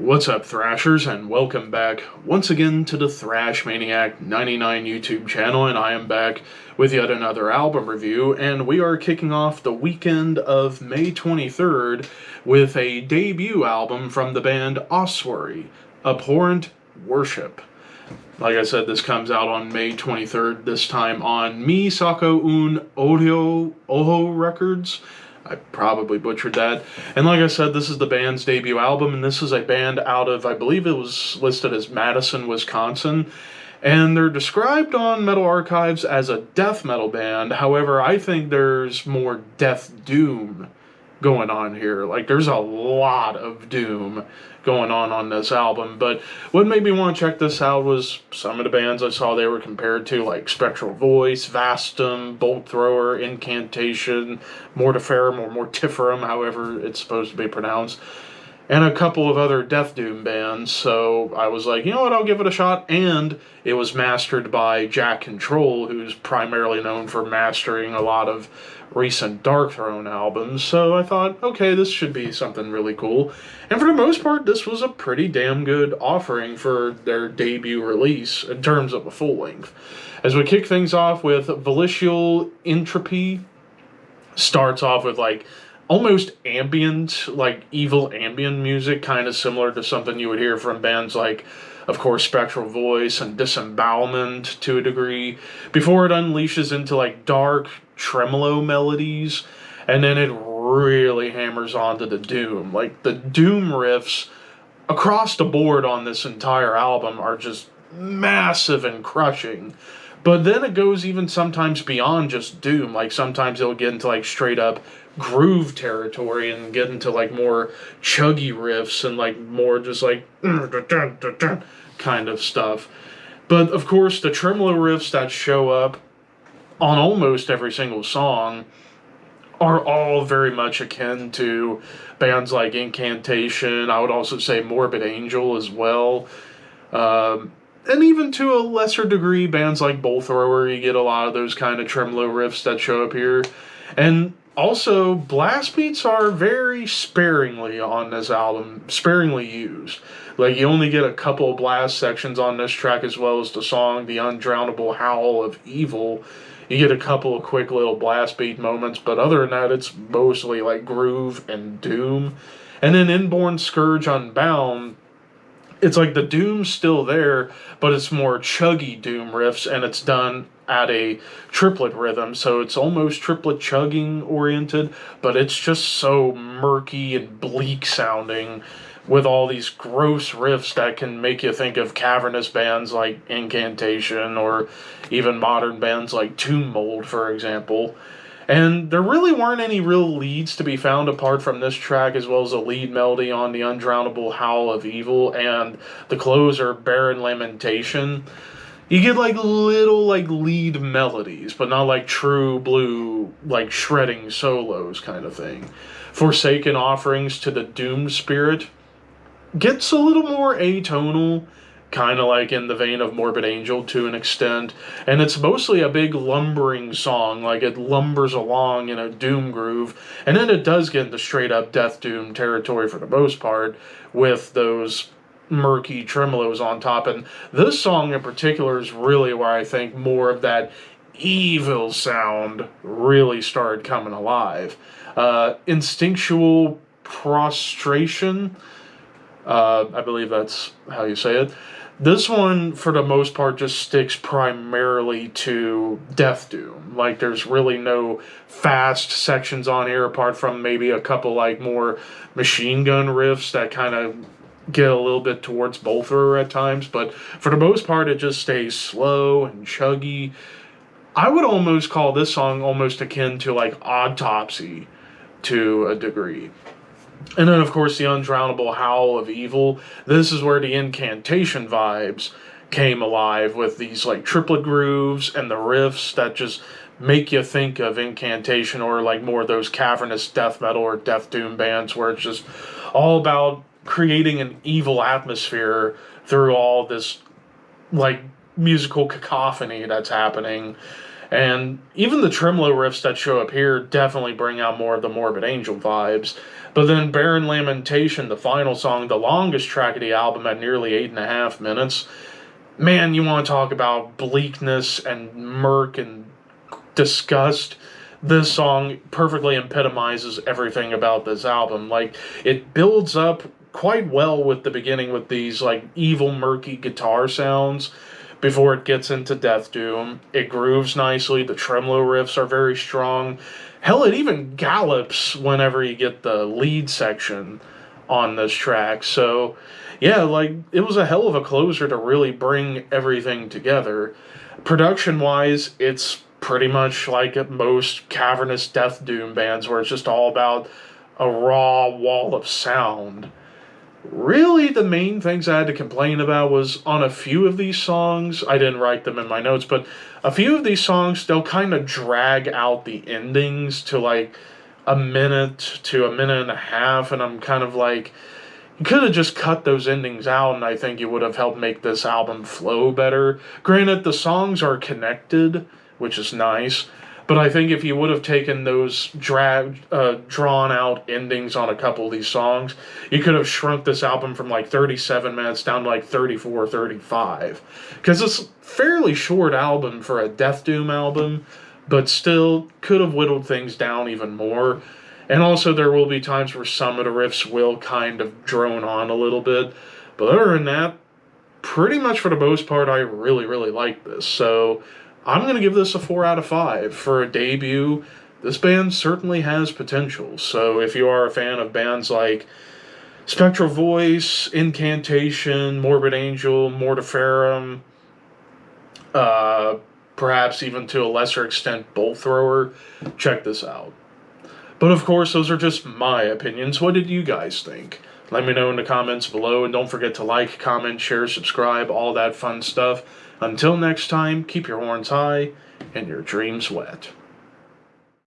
What's up, Thrashers, and welcome back once again to the Thrash Maniac 99 YouTube channel, and I am back with yet another album review, and we are kicking off the weekend of May 23rd with a debut album from the band Ossuary, Abhorrent Worship. Like I said, this comes out on May 23rd, this time on Mi Sako Un Oho Records. I probably butchered that. And like I said, this is the band's debut album, and this is a band out of, I believe it was listed as Madison, Wisconsin. And they're described on Metal Archives as a death metal band. However, I think there's more death doom going on here. Like, there's a lot of doom going on this album. But what made me want to check this out was some of the bands I saw they were compared to, like Spectral Voice, Vastum, Bolt Thrower, Incantation, Mortiferum, or Mortiferum, however it's supposed to be pronounced, and a couple of other death doom bands. So I was like, you know what, I'll give it a shot. And it was mastered by Jack Control, who's primarily known for mastering a lot of recent Darkthrone albums. So I thought, okay, this should be something really cool. And for the most part, this was a pretty damn good offering for their debut release in terms of a full length. As we kick things off with Volitional Entropy, starts off with like almost ambient, like evil ambient music, kind of similar to something you would hear from bands like, of course, Spectral Voice and Disembowelment to a degree, before it unleashes into like dark tremolo melodies, and then it really hammers onto the doom. Like, the doom riffs across the board on this entire album are just massive and crushing. But then it goes even sometimes beyond just doom. Like, sometimes it'll get into like straight up groove territory and get into like more chuggy riffs and like more just like kind of stuff. But of course, the tremolo riffs that show up on almost every single song are all very much akin to bands like Incantation. I would also say Morbid Angel as well. And even to a lesser degree, bands like Bolt Thrower, you get a lot of those kind of tremolo riffs that show up here. And also, blast beats are very sparingly on this album, sparingly used. Like, you only get a couple of blast sections on this track, as well as the song The Undrownable Howl of Evil. You get a couple of quick little blast beat moments, but other than that, it's mostly like groove and doom. And then Inborn Scourge Unbound, it's like the doom's still there, but it's more chuggy doom riffs, and it's done at a triplet rhythm, so it's almost triplet chugging oriented, but it's just so murky and bleak sounding with all these gross riffs that can make you think of cavernous bands like Incantation, or even modern bands like Tomb Mold, for example. And there really weren't any real leads to be found apart from this track, as well as a lead melody on The Undrownable Howl of Evil and the closer, Barren Lamentation. You get like little like lead melodies, but not like true blue, like shredding solos kind of thing. Forsaken Offerings to the Doom Spirit gets a little more atonal, kind of like in the vein of Morbid Angel to an extent, and it's mostly a big lumbering song. Like, it lumbers along in a doom groove, and then it does get into straight up death doom territory for the most part, with those murky tremolos on top. And this song in particular is really where I think more of that evil sound really started coming alive. Instinctual Prostration, I believe that's how you say it. This one, for the most part, just sticks primarily to death doom. Like, there's really no fast sections on here, apart from maybe a couple, like, more machine gun riffs that kind of get a little bit towards Bolt Thrower at times. But for the most part, it just stays slow and chuggy. I would almost call this song almost akin to, like, Autopsy to a degree. And then, of course, The Undrownable Howl of Evil. This is where the Incantation vibes came alive, with these like triplet grooves and the riffs that just make you think of Incantation, or like more of those cavernous death metal or death doom bands, where it's just all about creating an evil atmosphere through all this like musical cacophony that's happening. And even the tremolo riffs that show up here definitely bring out more of the Morbid Angel vibes. But then Barren Lamentation, the final song, the longest track of the album at nearly 8.5 minutes. Man, you want to talk about bleakness and murk and disgust. This song perfectly epitomizes everything about this album. Like, it builds up quite well with the beginning with these, like, evil, murky guitar sounds before it gets into Death Doom. It grooves nicely. The tremolo riffs are very strong. Hell, it even gallops whenever you get the lead section on this track. So, yeah, like, it was a hell of a closer to really bring everything together. Production-wise, it's pretty much like at most cavernous Death Doom bands where it's just all about a raw wall of sound. Really, the main things I had to complain about was on a few of these songs, I didn't write them in my notes, but a few of these songs, they'll kind of drag out the endings to like a minute to a minute and a half, and I'm kind of like, you could have just cut those endings out, and I think it would have helped make this album flow better. Granted, the songs are connected, which is nice, but I think if you would have taken those drawn out endings on a couple of these songs, you could have shrunk this album from like 37 minutes down to like 34, 35. Because it's a fairly short album for a Death Doom album, but still could have whittled things down even more. And also there will be times where some of the riffs will kind of drone on a little bit. But other than that, pretty much for the most part, I really, really like this. So I'm going to give this a 4 out of 5. For a debut, this band certainly has potential. So if you are a fan of bands like Spectral Voice, Incantation, Morbid Angel, Mortiferum, perhaps even to a lesser extent Bolt Thrower, check this out. But of course, those are just my opinions. What did you guys think? Let me know in the comments below, and don't forget to like, comment, share, subscribe, all that fun stuff. Until next time, keep your horns high and your dreams wet.